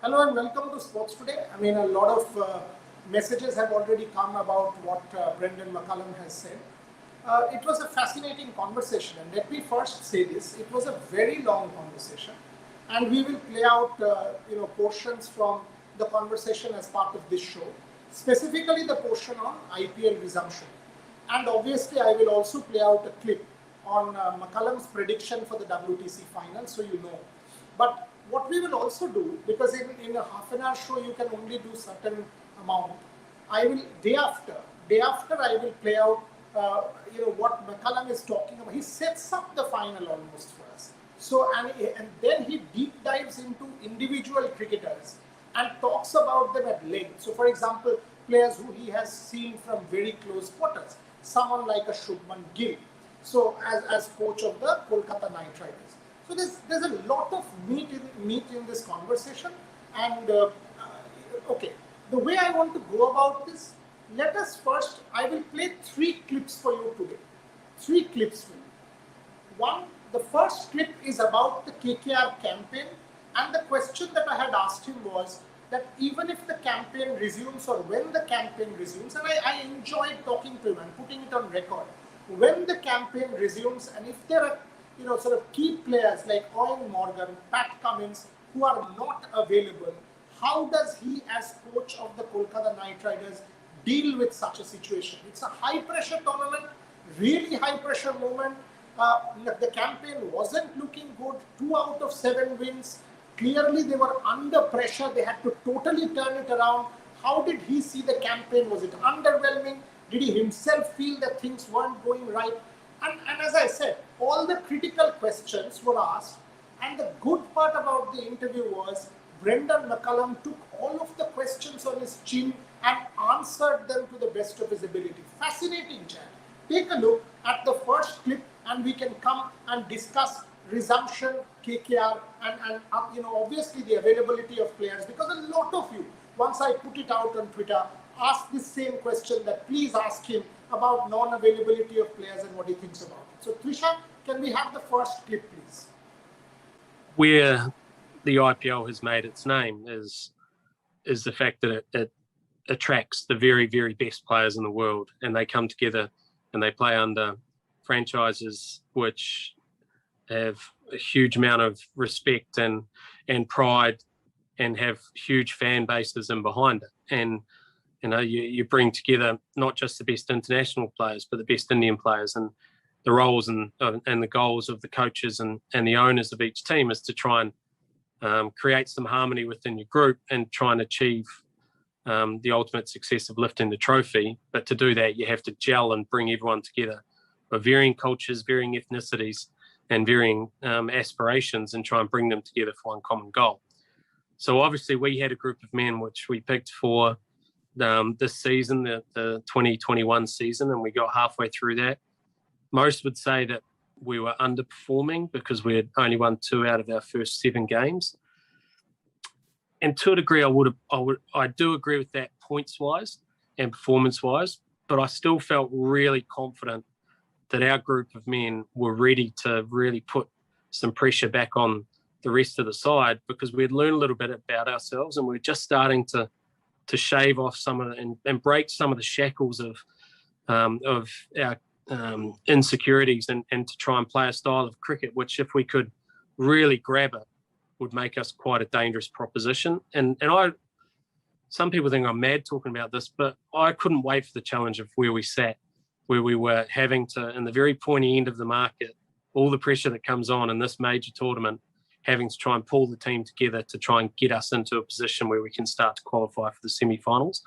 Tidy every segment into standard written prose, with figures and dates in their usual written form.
Hello and welcome to Sports Today. I mean, a lot of messages have already come about what Brendon McCullum has said. It was a fascinating conversation, and let me first say this: it was a very long conversation, and we will play out portions from the conversation as part of this show, specifically the portion on IPL resumption, and obviously I will also play out a clip on McCullum's prediction for the WTC Final, so you know. But what we will also do, because in a half an hour show you can only do certain amount, I will day after I will play out what McCullum is talking about. He sets up the final almost for us. So and then he deep dives into individual cricketers and talks about them at length. So for example, players who he has seen from very close quarters, someone like a Shubman Gill, so as coach of the Kolkata Knight Riders. So there's a lot of meat in this conversation, and okay, the way I want to go about this, let us first, I will play 3 clips for you today. 3 clips for you. One, the first clip is about the KKR campaign, and the question that I had asked him was that even if the campaign resumes or when the campaign resumes, and I enjoyed talking to him and putting it on record, when the campaign resumes and if there are sort of key players like Owen Morgan, Pat Cummins, who are not available, how does he as coach of the Kolkata Knight Riders deal with such a situation? It's a high pressure tournament, really high pressure moment. The campaign wasn't looking good, 2 out of 7 wins. Clearly they were under pressure, they had to totally turn it around. How did he see the campaign? Was it underwhelming? Did he himself feel that things weren't going right? And as I said, all the critical questions were asked, and the good part about the interview was Brendon McCullum took all of the questions on his chin and answered them to the best of his ability. Fascinating chat. Take a look at the first clip and we can come and discuss resumption, KKR, and obviously the availability of players, because a lot of you, once I put it out on Twitter, asked this same question, that please ask him about non-availability of players and what he thinks about it. So Trisha, can we have the first clip, please? Where the IPL has made its name is the fact that it attracts the very, very best players in the world, and they come together and they play under franchises which have a huge amount of respect and pride and have huge fan bases in behind it. And you bring together not just the best international players, but the best Indian players, and the roles and the goals of the coaches and the owners of each team is to try and create some harmony within your group and try and achieve the ultimate success of lifting the trophy. But to do that, you have to gel and bring everyone together of varying cultures, varying ethnicities, and varying aspirations, and try and bring them together for one common goal. So obviously we had a group of men which we picked for this season, the 2021 season, and we got halfway through that. Most would say that we were underperforming because we had only won 2 out of our first 7 games. And to a degree, I do agree with that points-wise and performance-wise, but I still felt really confident that our group of men were ready to really put some pressure back on the rest of the side, because we had learned a little bit about ourselves, and we were just starting to shave off some of and break some of the shackles of our insecurities and to try and play a style of cricket which, if we could really grab it, would make us quite a dangerous proposition. And some people think I'm mad talking about this, but I couldn't wait for the challenge of where we sat, where we were having to, in the very pointy end of the market, all the pressure that comes on in this major tournament, having to try and pull the team together to try and get us into a position where we can start to qualify for the semi-finals.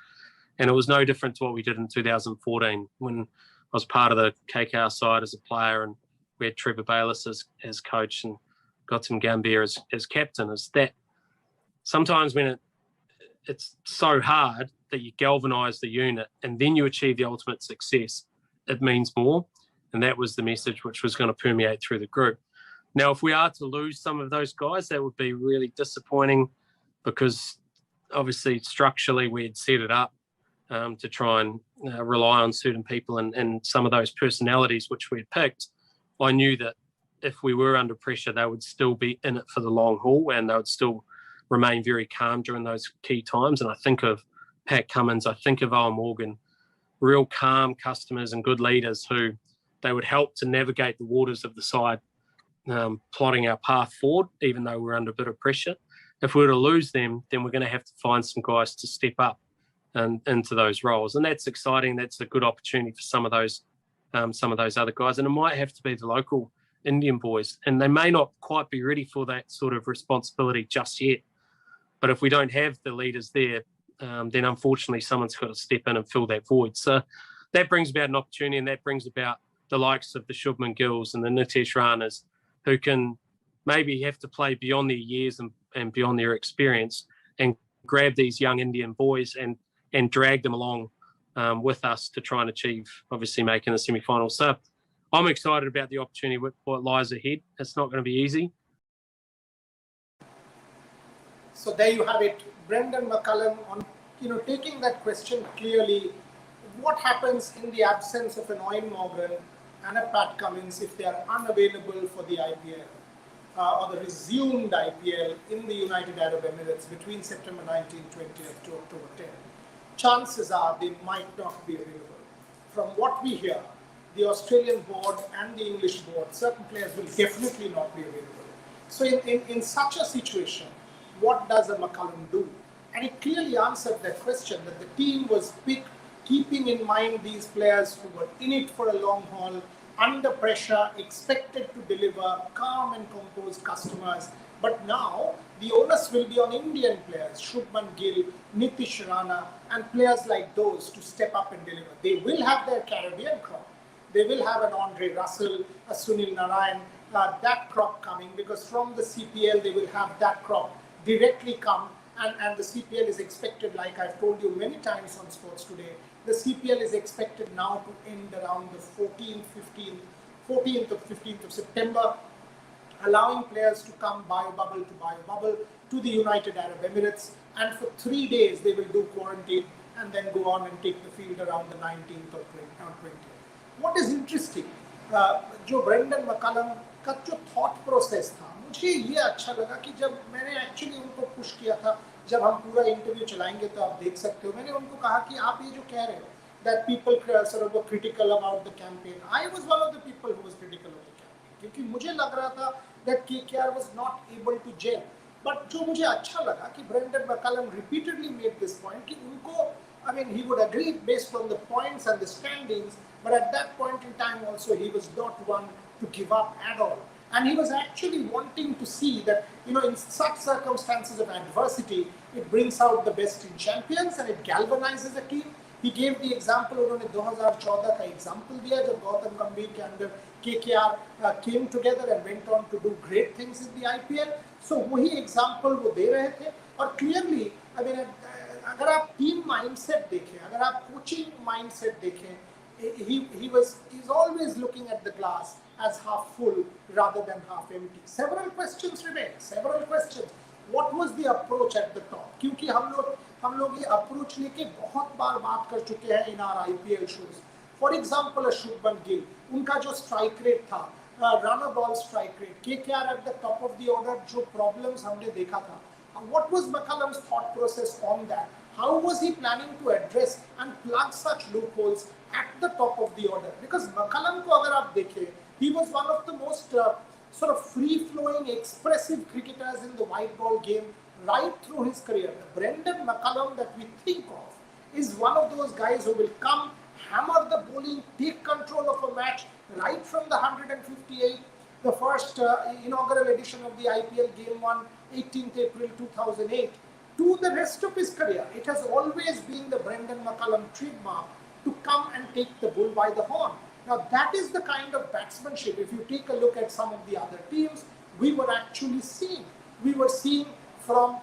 And it was no different to what we did in 2014 when I was part of the KKR side as a player, and we had Trevor Bayliss as coach and Gautam Gambhir as captain. Is that sometimes when it's so hard that you galvanise the unit and then you achieve the ultimate success, it means more. And that was the message which was going to permeate through the group. Now, if we are to lose some of those guys, that would be really disappointing, because obviously structurally we had set it up to try and rely on certain people and some of those personalities which we had picked. I knew that if we were under pressure, they would still be in it for the long haul, and they would still remain very calm during those key times. And I think of Pat Cummins, I think of Owen Morgan, real calm customers and good leaders who they would help to navigate the waters of the side, plotting our path forward, even though we're under a bit of pressure. If we were to lose them, then we're going to have to find some guys to step up and into those roles. And that's exciting. That's a good opportunity for some of those other guys. And it might have to be the local Indian boys. And they may not quite be ready for that sort of responsibility just yet. But if we don't have the leaders there, then unfortunately someone's got to step in and fill that void. So that brings about an opportunity, and that brings about the likes of the Shubman Gills and the Nitesh Ranas, who can maybe have to play beyond their years and beyond their experience and grab these young Indian boys and drag them along with us to try and achieve, obviously, making the semi-finals. So I'm excited about the opportunity with what lies ahead. It's not going to be easy. So there you have it, Brendon McCullum on taking that question clearly. What happens in the absence of an Owen Morgan and a Pat Cummins if they are unavailable for the IPL or the resumed IPL in the United Arab Emirates between September 19, 20th to October 10? Chances are they might not be available. From what we hear, the Australian board and the English board, certain players will definitely not be available. So in such a situation, what does a McCullum do? And he clearly answered that question, that the team was picked keeping in mind these players who were in it for a long haul, under pressure, expected to deliver, calm and composed customers. But now the onus will be on Indian players, Shubman Gill, Nitish Rana, and players like those to step up and deliver. They will have their Caribbean crop. They will have an Andre Russell, a Sunil Narayan, that crop coming, because from the CPL they will have that crop directly come. And the CPL is expected, like I've told you many times on Sports Today, the CPL is expected now to end around the 14th or 15th of September, allowing players to come buy a bubble to the United Arab Emirates. And for 3 days, they will do quarantine and then go on and take the field around the 19th or 20th. What is interesting, जो Brendon मकलम का जो thought process था, मुझे ये अच्छा लगा कि जब मैंने एक्चुअली उनको पुश किया था, जब हम पूरा इंटरव्यू चलाएंगे तो आप देख सकते हो, मैंने उनको कहा कि आप ये जो कह रहे हो that people sort of were critical about the campaign. I was one of the people who was critical of the campaign क्योंकि मुझे लग रहा था that KKR was not able to gel. But जो मुझे अच्छा लगा कि Brendon McCullum repeatedly made this point कि उनको, I mean, he would agree based on the points and the standings, but at that point in time also he was not one to give up at all. And he was actually wanting to see that, in such circumstances of adversity, it brings out the best in champions and it galvanizes a team. He gave the example, उन्होंने 2014 का example दिया जब गौतम गंभीर के अंदर KKR came together and went on to do great things in the IPL. So वही example वो दे रहे थे. और clearly, I mean, अगर आप team mindset देखें, अगर आप coaching mindset देखें, he's always looking at the glass as half full rather than half empty. Several questions remain. Several questions. What was the approach at the top? क्योंकि हम लोग ये approach लेके बहुत बार बात कर चुके हैं in our IPL shows. For example, a Shubman Gill, उनका जो strike rate था, runner ball strike rate, KKR at the top of the order, जो problems हमने देखा था. What was McCullum's thought process on that? How was he planning to address and plug such loopholes at the top of the order? Because McCullum को अगर आप देखें, he was one of the most sort of free-flowing, expressive cricketers in the white ball game right through his career. The Brendon McCullum that we think of is one of those guys who will come, hammer the bowling, take control of a match right from the 158, the first inaugural edition of the IPL Game 1, 18th April 2008, to the rest of his career. It has always been the Brendon McCullum trademark to come and take the bull by the horn. Now that is the kind of batsmanship, if you take a look at some of the other teams, we were actually seeing. We were seeing from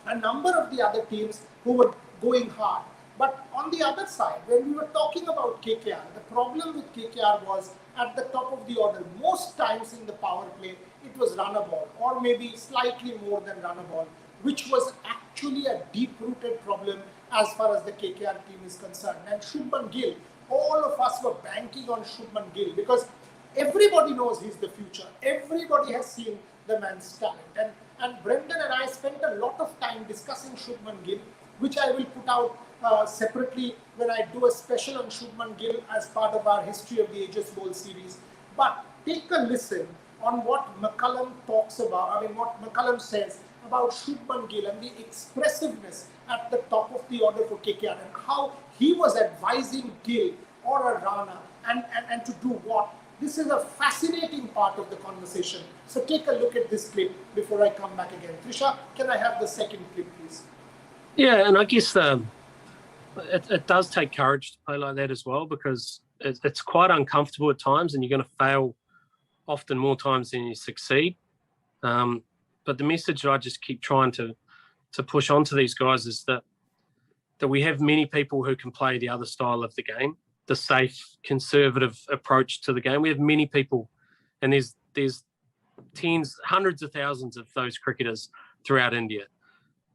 a number of the other teams who were going hard. But on the other side, when we were talking about KKR, the problem with KKR was at the top of the order, most times in the power play, it was runner ball, or maybe slightly more than runner ball, which was actually a deep-rooted problem as far as the KKR team is concerned. And Shubman Gill, all of us were banking on Shubman Gill because everybody knows he's the future. Everybody has seen the man's talent. And And Brendon and I spent a lot of time discussing Shubman Gill, which I will put out separately when I do a special on Shubman Gill as part of our History of the Ages Bowl series. But take a listen on what McCullum talks about, what McCullum says about Shubman Gill and the expressiveness at the top of the order for KKR and how he was advising Gill or a Rana and to do what. This is a fascinating part of the conversation. So take a look at this clip before I come back again. Trisha, can I have the second clip, please? Yeah, and I guess it does take courage to play like that as well, because it's quite uncomfortable at times, and you're going to fail often more times than you succeed. But the message I just keep trying to push onto these guys is that we have many people who can play the other style of the game, the safe, conservative approach to the game. We have many people, and there's tens, hundreds of thousands of those cricketers throughout India.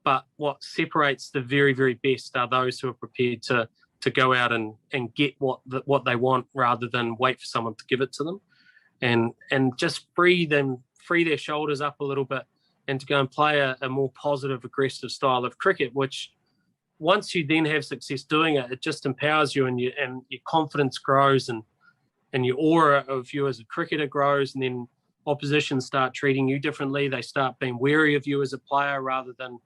But what separates the very, very best are those who are prepared to go out and get what they want rather than wait for someone to give it to them, and just free their shoulders up a little bit and to go and play a more positive, aggressive style of cricket, which once you then have success doing it, it just empowers you, and your confidence grows, and your aura of you as a cricketer grows, and then oppositions start treating you differently. They start being wary of you as a player rather than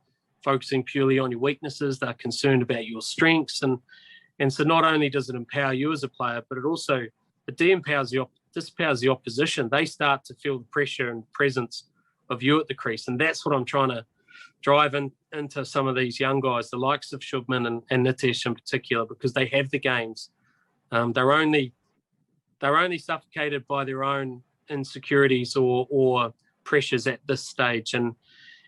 focusing purely on your weaknesses. They're concerned about your strengths, and so not only does it empower you as a player, but it de-empowers disempowers the opposition. They start to feel the pressure and presence of you at the crease, and that's what I'm trying to drive into some of these young guys, the likes of Shubman and Nitesh in particular, because they have the games. They're only suffocated by their own insecurities or pressures at this stage, and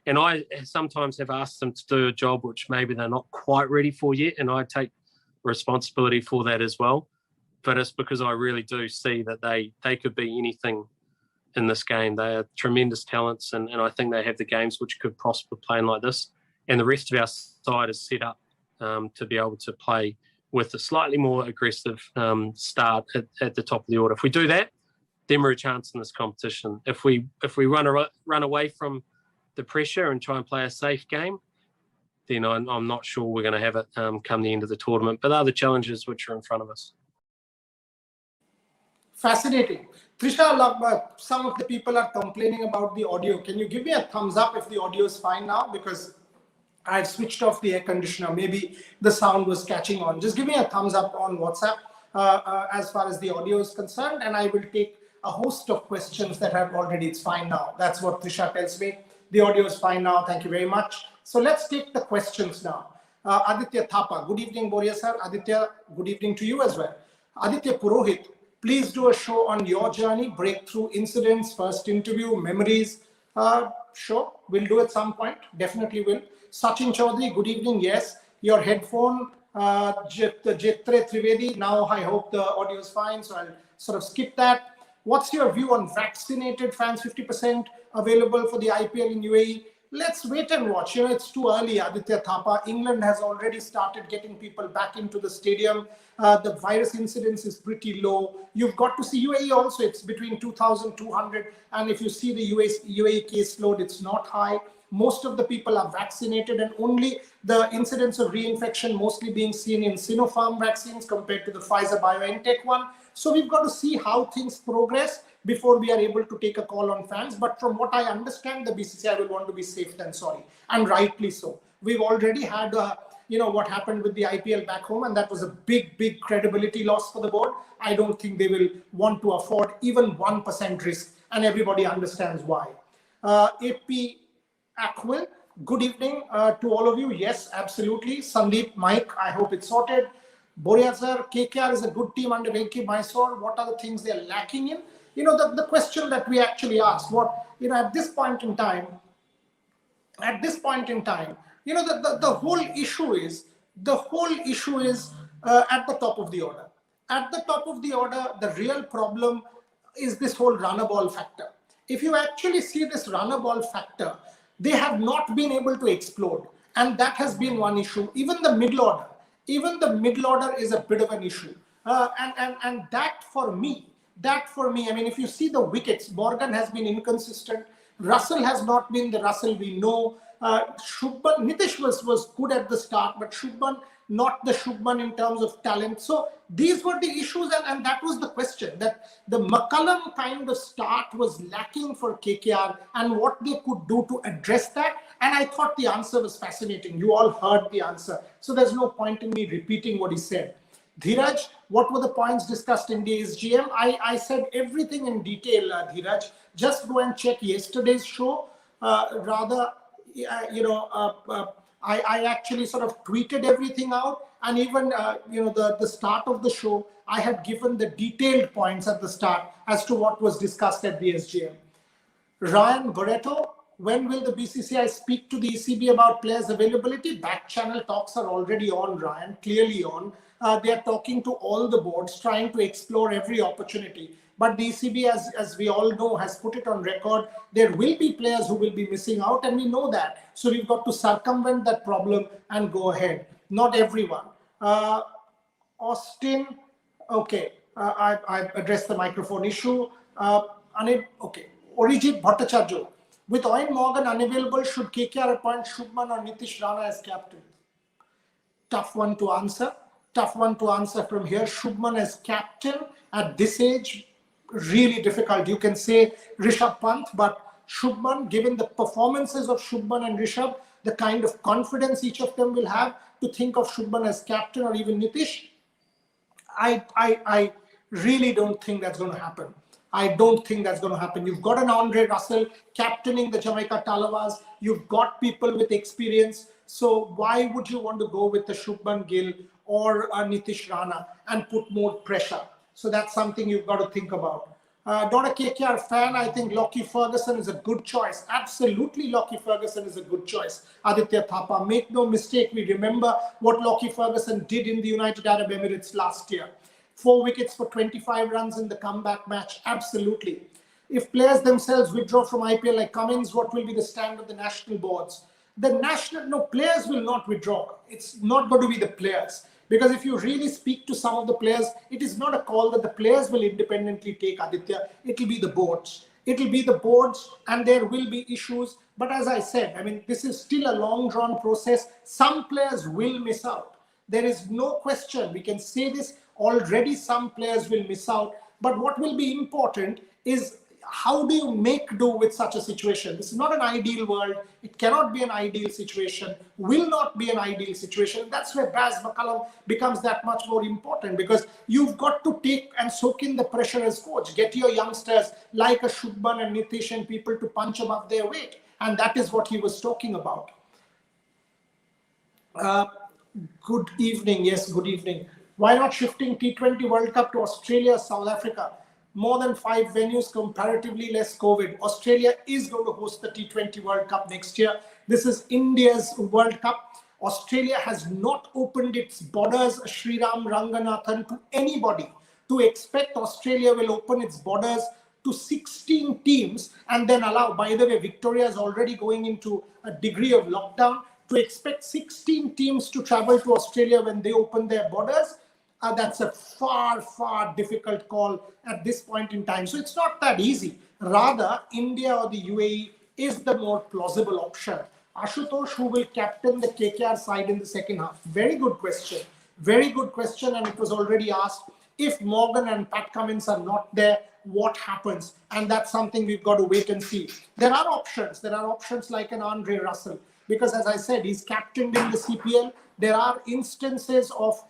I sometimes have asked them to do a job which maybe they're not quite ready for yet, and I take responsibility for that as well. But it's because I really do see that they could be anything in this game. They are tremendous talents, and I think they have the games which could prosper playing like this. And the rest of our side is set up to be able to play with a slightly more aggressive start at the top of the order. If we do that, then we're a chance in this competition. If we run away from the pressure and try and play a safe game, then I'm not sure we're going to have it come the end of the tournament. But other challenges which are in front of us. Fascinating. Trisha, some of the people are complaining about the audio. Can you give me a thumbs up if the audio is fine now? Because I've switched off the air conditioner. Maybe the sound was catching on. Just give me a thumbs up on WhatsApp as far as the audio is concerned, and I will take a host of questions that have already. It's fine now. That's what Trisha tells me. The audio is fine now. Thank you very much. So let's take the questions now. Aditya Thapa, good evening, Boria sir. Aditya, good evening to you as well. Aditya Purohit, please do a show on your journey, breakthrough incidents, first interview, memories. Sure, we'll do at some point. Definitely will. Sachin Chaudhary, good evening. Yes, your headphone, Jetre Trivedi. Now I hope the audio is fine, so I'll sort of skip that. What's your view on vaccinated fans? 50% available for the IPL in UAE. Let's wait and watch. You know, it's too early, Aditya Thapa. England has already started getting people back into the stadium. The virus incidence is pretty low. You've got to see UAE also. It's between 2,200. And if you see the UAE caseload, it's not high. Most of the people are vaccinated, and only the incidence of reinfection mostly being seen in Sinopharm vaccines compared to the Pfizer-BioNTech one. So we've got to see how things progress before we are able to take a call on fans. But from what I understand, the BCCI will want to be safe than sorry, and rightly so. We've already had, what happened with the IPL back home, and that was a big credibility loss for the board. I don't think they will want to afford even 1% risk, and everybody understands why. AP Aquil, good evening to all of you. Yes, absolutely. Sandeep, Mike, I hope it's sorted. Boria sir, KKR is a good team under Venki Mysore. What are the things they're lacking in? You know, the question that we actually asked, at this point in time, you know, the whole issue is at the top of the order. At the top of the order, the real problem is this whole runner ball factor. If you actually see this runner ball factor, they have not been able to explode. And that has been one issue. Even the middle order is a bit of an issue. And that for me, I mean, if you see the wickets, Morgan has been inconsistent. Russell has not been the Russell we know. Shubman, Nitish was good at the start, but Shubman not the Shubman in terms of talent. So these were the issues, and that was the question, that the McCullum kind of start was lacking for KKR and what they could do to address that. And I thought the answer was fascinating. You all heard the answer. So there's no point in me repeating what he said. Dhiraj, what were the points discussed in the SGM? I said everything in detail, Dhiraj. Just go and check yesterday's show. I actually sort of tweeted everything out, and even the start of the show, I had given the detailed points at the start as to what was discussed at the SGM. Ryan Barreto, when will the BCCI speak to the ECB about players' availability? Back channel talks are already on, Ryan, clearly on. They are talking to all the boards, trying to explore every opportunity. But the ECB, as we all know, has put it on record. There will be players who will be missing out, and we know that. So we've got to circumvent that problem and go ahead. Not everyone. Austin, okay. I've addressed the microphone issue. Okay. Orijit Bhattacharya. With Owen Morgan unavailable, should KKR appoint Shubman or Nitish Rana as captain? Tough one to answer. Tough one to answer from here. Shubman as captain at this age, really difficult. You can say Rishabh Pant, but Shubman, given the performances of Shubman and Rishabh, the kind of confidence each of them will have to think of Shubman as captain or even Nitish, I really don't think that's going to happen. I don't think that's going to happen. You've got an Andre Russell captaining the Jamaica Talawas. You've got people with experience. So why would you want to go with the Shubman Gill or a Nitish Rana and put more pressure? So that's something you've got to think about. Not a KKR fan. I think Lockie Ferguson is a good choice. Absolutely, Lockie Ferguson is a good choice. Aditya Thapa. Make no mistake, we remember what Lockie Ferguson did in the United Arab Emirates last year. 4 wickets for 25 runs in the comeback match. Absolutely. If players themselves withdraw from IPL like Cummins, what will be the stand of the national boards? Players will not withdraw. It's not going to be the players. Because if you really speak to some of the players, it is not a call that the players will independently take, Aditya. It will be the boards. It will be the boards, and there will be issues. But as I said, I mean, this is still a long drawn process. Some players will miss out. There is no question. We can say this already. Some players will miss out. But what will be important is how do you make do with such a situation? This is not an ideal world. It cannot be an ideal situation. Will not be an ideal situation. That's where Baz McCullum becomes that much more important, because you've got to take and soak in the pressure as coach. Get your youngsters like a Shubman and Nitish and people to punch above their weight. And that is what he was talking about. Good evening. Yes, good evening. Why not shifting T20 World Cup to Australia, South Africa? More than 5 venues, comparatively less COVID. Australia is going to host the T20 World Cup next year. This is India's World Cup. Australia has not opened its borders, Sriram Ranganathan, to anybody. To expect Australia will open its borders to 16 teams and then allow, by the way, Victoria is already going into a degree of lockdown. To expect 16 teams to travel to Australia when they open their borders, that's a far, far difficult call at this point in time. So it's not that easy. Rather, India or the UAE is the more plausible option. Ashutosh, who will captain the KKR side in the second half? Very good question. Very good question, and it was already asked. If Morgan and Pat Cummins are not there, what happens? And that's something we've got to wait and see. There are options. There are options like an Andre Russell, because as I said, he's captained in the CPL. There are instances of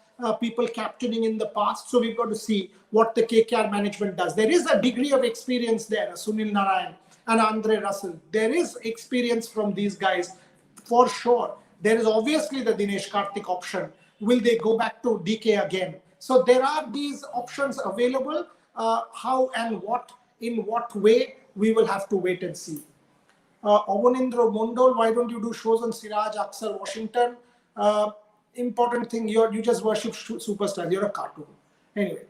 people captaining in the past. So we've got to see what the KKR management does. There is a degree of experience there, Sunil Narayan and Andre Russell. There is experience from these guys for sure. There is obviously the Dinesh Karthik option. Will they go back to DK again? So there are these options available. How and what, in what way, we will have to wait and see. Avanindra Mondol, why don't you do shows on Siraj, Aksar, Washington? Important thing, you just worship superstars. You're a cartoon. Anyway,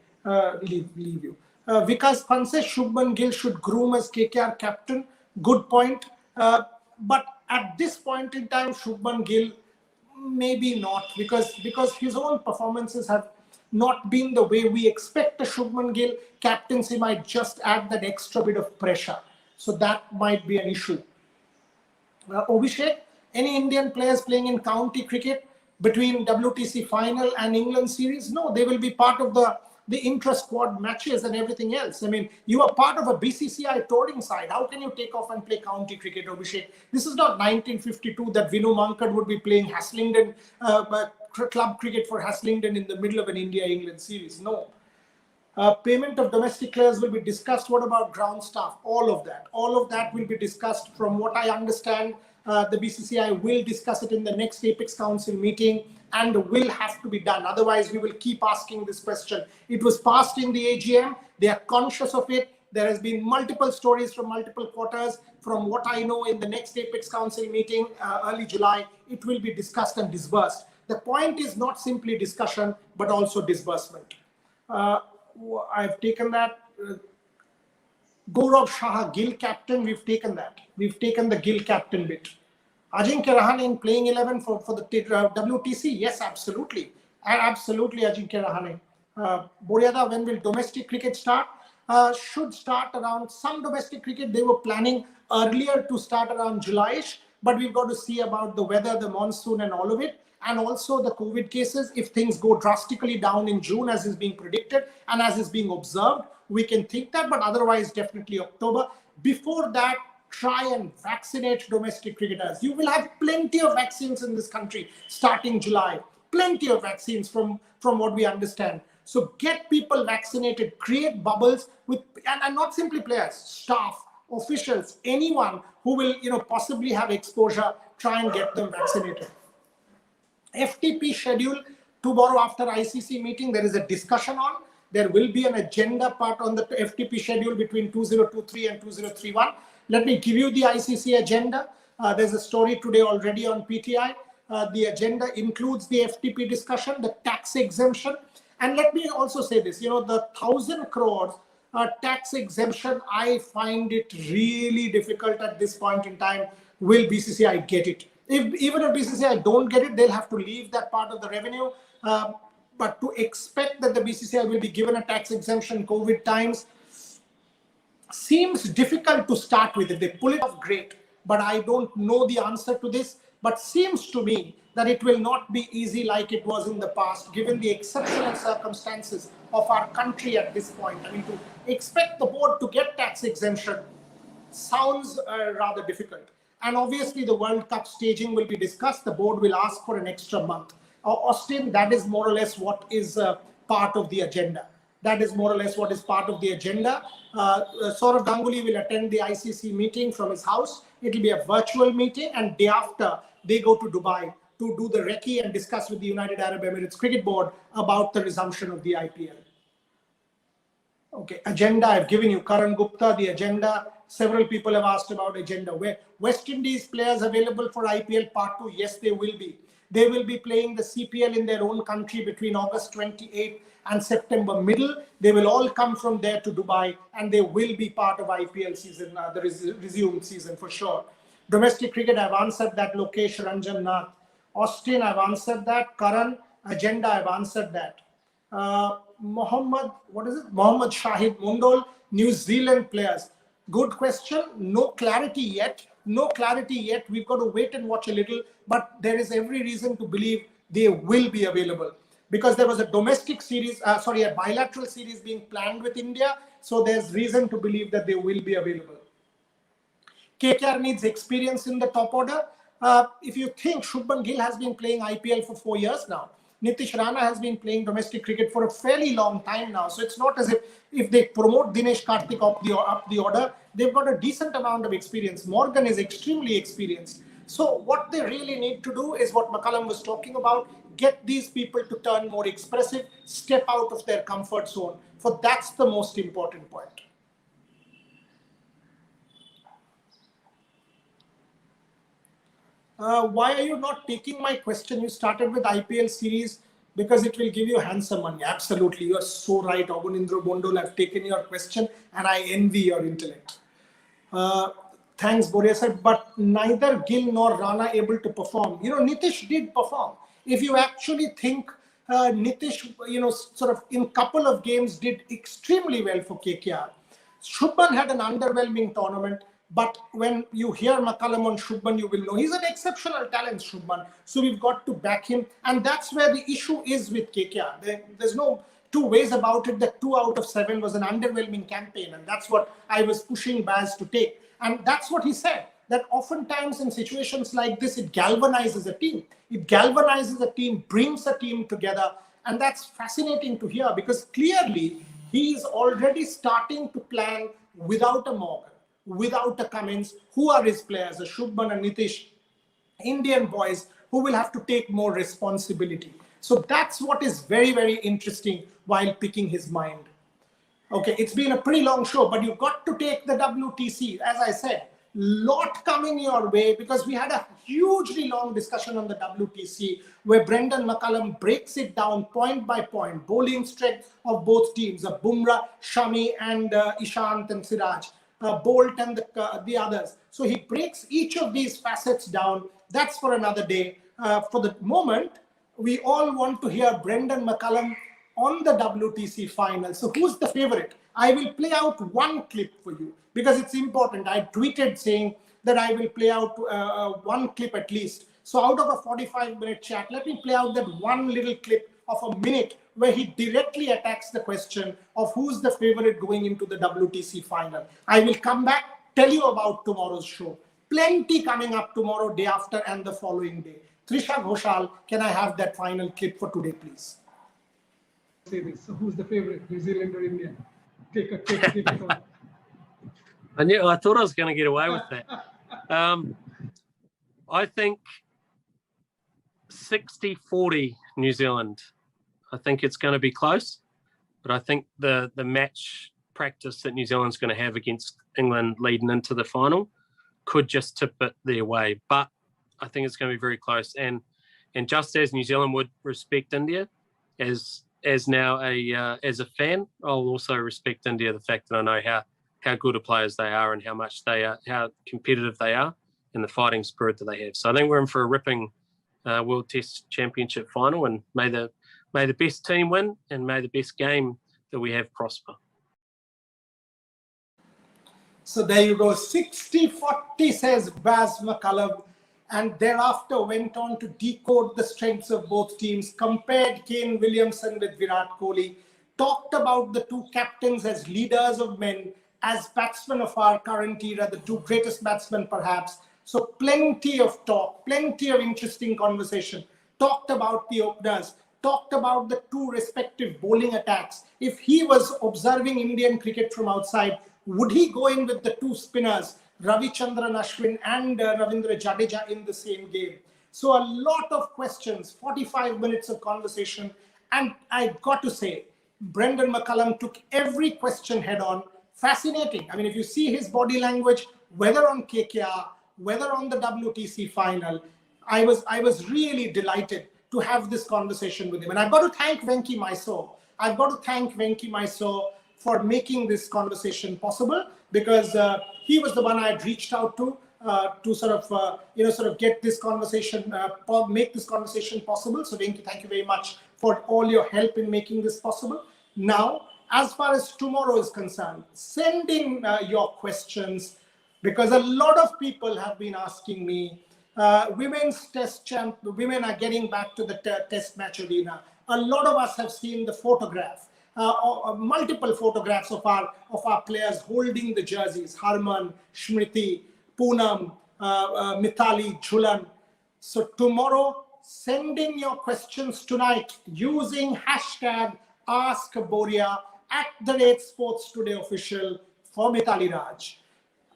leave you. Vikas Pant says Shubman Gill should groom as KKR captain. Good point. But at this point in time, Shubman Gill, maybe not, because his own performances have not been the way we expect a Shubman Gill captaincy might just add that extra bit of pressure. So that might be an issue. Abhishek, any Indian players playing in county cricket between WTC final and England series? No, they will be part of the intra-squad matches and everything else. I mean, you are part of a BCCI touring side. How can you take off and play county cricket, Abhishek? This is not 1952 that Vinu Mankad would be playing Haslingden, club cricket for Haslingden in the middle of an India-England series. No. Payment of domestic players will be discussed. What about ground staff? All of that will be discussed. From what I understand, the BCCI will discuss it in the next Apex Council meeting and will have to be done. Otherwise, we will keep asking this question. It was passed in the AGM. They are conscious of it. There has been multiple stories from multiple quarters. From what I know, in the next Apex Council meeting, early July, it will be discussed and disbursed. The point is not simply discussion, but also disbursement. I've taken that. Gaurav Shah, Gill captain, we've taken that. We've taken the Gill captain bit. Ajinkya Rahane in playing 11 for the WTC? Yes, absolutely. Absolutely, Ajinkya Rahane. Boryada, when will domestic cricket start? Should start around some domestic cricket. They were planning earlier to start around July-ish, but we've got to see about the weather, the monsoon and all of it. And also the COVID cases. If things go drastically down in June, as is being predicted and as is being observed, we can think that, but otherwise definitely October. Before that, try and vaccinate domestic cricketers. You will have plenty of vaccines in this country starting July. Plenty of vaccines from what we understand. So get people vaccinated, create bubbles with, and not simply players, staff, officials, anyone who will possibly have exposure, try and get them vaccinated. FTP schedule tomorrow after ICC meeting, there is a discussion on. There will be an agenda part on the FTP schedule between 2023 and 2031. Let me give you the ICC agenda. There's a story today already on PTI. The agenda includes the FTP discussion, the tax exemption. And let me also say this, the 1,000 crores tax exemption, I find it really difficult at this point in time. Will BCCI get it? Even if BCCI don't get it, they'll have to leave that part of the revenue. But to expect that the BCCI will be given a tax exemption COVID times seems difficult to start with. If they pull it off, great. But I don't know the answer to this. But seems to me that it will not be easy like it was in the past, given the exceptional circumstances of our country at this point. I mean, to expect the board to get tax exemption sounds rather difficult. And obviously, the World Cup staging will be discussed. The board will ask for an extra month. Austin, that is more or less what is part of the agenda. That is more or less what is part of the agenda. Saurav Ganguly will attend the ICC meeting from his house. It will be a virtual meeting, and day after, they go to Dubai to do the recce and discuss with the United Arab Emirates Cricket Board about the resumption of the IPL. Okay, agenda, I've given you. Karan Gupta, the agenda. Several people have asked about agenda. Where West Indies players available for IPL Part 2? Yes, they will be. They will be playing the CPL in their own country between August 28th and September middle. They will all come from there to Dubai, and they will be part of IPL season, the resumed season for sure. Domestic cricket, I've answered that. Lokesh Ranjan Nath. Austin, I've answered that. Karan, agenda, I've answered that. Mohammed Shahid Mundol, New Zealand players. Good question. No clarity yet. We've got to wait and watch a little, but there is every reason to believe they will be available, because there was a domestic series, a bilateral series being planned with India. So there's reason to believe that they will be available. KKR needs experience in the top order. If you think Shubman Gill has been playing IPL for 4 years now, Nitish Rana has been playing domestic cricket for a fairly long time now. So it's not as if they promote Dinesh Karthik up the order, they've got a decent amount of experience. Morgan is extremely experienced. So what they really need to do is what McCullum was talking about, get these people to turn more expressive, step out of their comfort zone. For that's the most important point. Why are you not taking my question? You started with IPL series because it will give you handsome money. Absolutely. You are so right, Abunindra Bondol. I've taken your question and I envy your intellect. Thanks, Boria said, but neither Gill nor Rana able to perform. Nitish did perform. If you actually think Nitish, sort of in couple of games did extremely well for KKR. Shubman had an underwhelming tournament. But when you hear McCullum on Shubman, you will know he's an exceptional talent, Shubman. So we've got to back him. And that's where the issue is with KKR. There's no two ways about it that 2 out of 7 was an underwhelming campaign. And that's what I was pushing Baz to take. And that's what he said, that oftentimes in situations like this, it galvanizes a team. It galvanizes a team, brings a team together. And that's fascinating to hear, because clearly he is already starting to plan without a Morgan, without a Cummins. Who are his players? A Shubman and Nitish, Indian boys who will have to take more responsibility. So that's what is very, very interesting while picking his mind. Okay, it's been a pretty long show, but you've got to take the WTC. As I said, lot coming your way, because we had a hugely long discussion on the WTC where Brendon McCullum breaks it down point by point, bowling strength of both teams, Bumrah, Shami and Ishant and Siraj, Bolt and the others. So he breaks each of these facets down. That's for another day. For the moment, we all want to hear Brendon McCullum on the WTC final. So who's the favorite? I will play out one clip for you because it's important. I tweeted saying that I will play out one clip at least. So out of a 45-minute chat, let me play out that one little clip of a minute where he directly attacks the question of who's the favorite going into the WTC final. I will come back, tell you about tomorrow's show. Plenty coming up tomorrow, day after, and the following day. Trisha Ghoshal, can I have that final clip for today, please? Say this. So who's the favorite, New Zealand or Indian? Take it on. I thought I was going to get away with that. I think 60-40 New Zealand. I think it's going to be close, but I think the match practice that New Zealand's going to have against England leading into the final could just tip it their way. But I think it's going to be very close. And just as New Zealand would respect India, as now as a fan, I'll also respect India, the fact that I know how good of players they are and how much they are, how competitive they are, and the fighting spirit that they have. So I think we're in for a ripping World Test Championship final, and may the best team win, and may the best game that we have prosper. So there you go, 60-40 says Baz McCullum, and thereafter went on to decode the strengths of both teams, compared Kane Williamson with Virat Kohli, talked about the two captains as leaders of men, as batsmen of our current era, the two greatest batsmen perhaps. So plenty of talk, plenty of interesting conversation. Talked about the openers, talked about the two respective bowling attacks. If he was observing Indian cricket from outside, would he go in with the two spinners, Ravichandran Ashwin and Ravindra Jadeja in the same game? So a lot of questions, 45 minutes of conversation. And I got to say, Brendon McCullum took every question head on. Fascinating. I mean, if you see his body language, whether on KKR, whether on the WTC final, I was really delighted to have this conversation with him. And I've got to thank Venki Mysore. I've got to thank Venki Mysore for making this conversation possible, because he was the one I had reached out to sort of get this conversation, make this conversation possible. So Venki, thank you very much for all your help in making this possible. Now, as far as tomorrow is concerned, send in your questions, because a lot of people have been asking me, women's test champ, women are getting back to the test match arena. A lot of us have seen the photograph, multiple photographs of our players holding the jerseys, Harman, Smriti, Poonam, Mithali, Jhulan. So tomorrow, send in your questions tonight using hashtag AskBoria @Sports Today Official for Mithali Raj.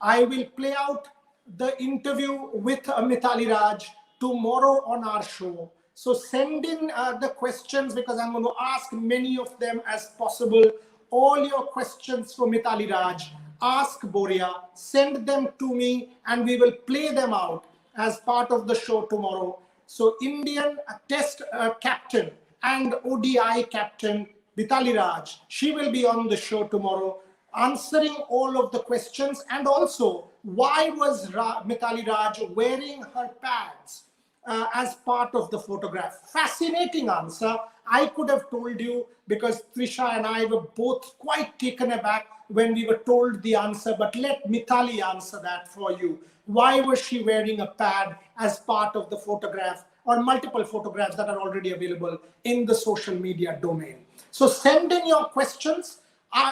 I will play out the interview with Mithali Raj tomorrow on our show. So send in the questions, because I'm going to ask many of them as possible. All your questions for Mithali Raj, Ask Boria, send them to me and we will play them out as part of the show tomorrow. So Indian Test captain and ODI captain Mithali Raj, she will be on the show tomorrow answering all of the questions, and also why was Mithali Raj wearing her pads as part of the photograph? Fascinating answer. I could have told you because Trisha and I were both quite taken aback when we were told the answer, but let Mithali answer that for you. Why was she wearing a pad as part of the photograph or multiple photographs that are already available in the social media domain? So send in your questions.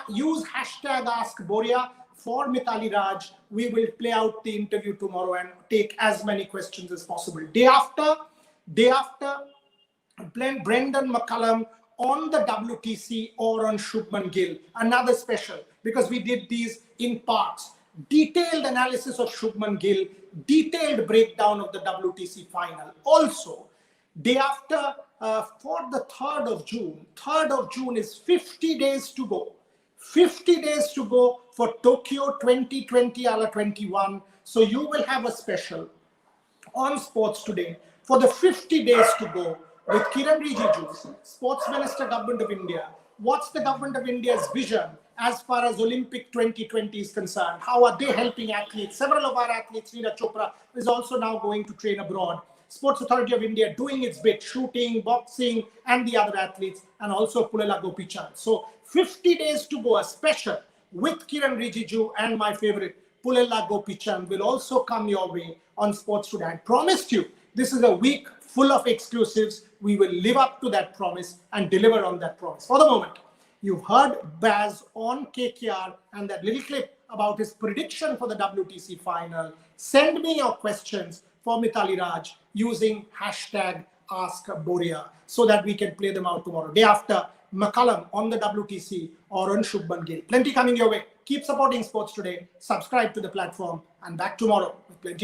Use hashtag #AskBoria for Mithali Raj. We will play out the interview tomorrow and take as many questions as possible. Day after, Brendon McCullum on the WTC or on Shubman Gill. Another special, because we did these in parts. Detailed analysis of Shubman Gill, detailed breakdown of the WTC final. Also, day after, for the 3rd of June. 3rd of June is 50 days to go. 50 days to go for Tokyo 2020-21. So you will have a special on Sports Today for the 50 days to go with Kiran Rijiju, Sports Minister, Government of India. What's the Government of India's vision as far as Olympic 2020 is concerned? How are they helping athletes? Several of our athletes, Neeraj Chopra is also now going to train abroad. Sports Authority of India doing its bit, shooting, boxing, and the other athletes, and also Pullela Gopichand. So 50 days to go, a special with Kiran Rijiju and my favorite, Pullela Gopichand, will also come your way on Sports Today. I promised you, this is a week full of exclusives. We will live up to that promise and deliver on that promise. For the moment, you've heard Baz on KKR and that little clip about his prediction for the WTC final. Send me your questions for Mithali Raj using hashtag #AskBoria so that we can play them out tomorrow. Day after, McCullum on the WTC or on Shubman Gill. Plenty coming your way. Keep supporting Sports Today. Subscribe to the platform and back tomorrow with plenty more.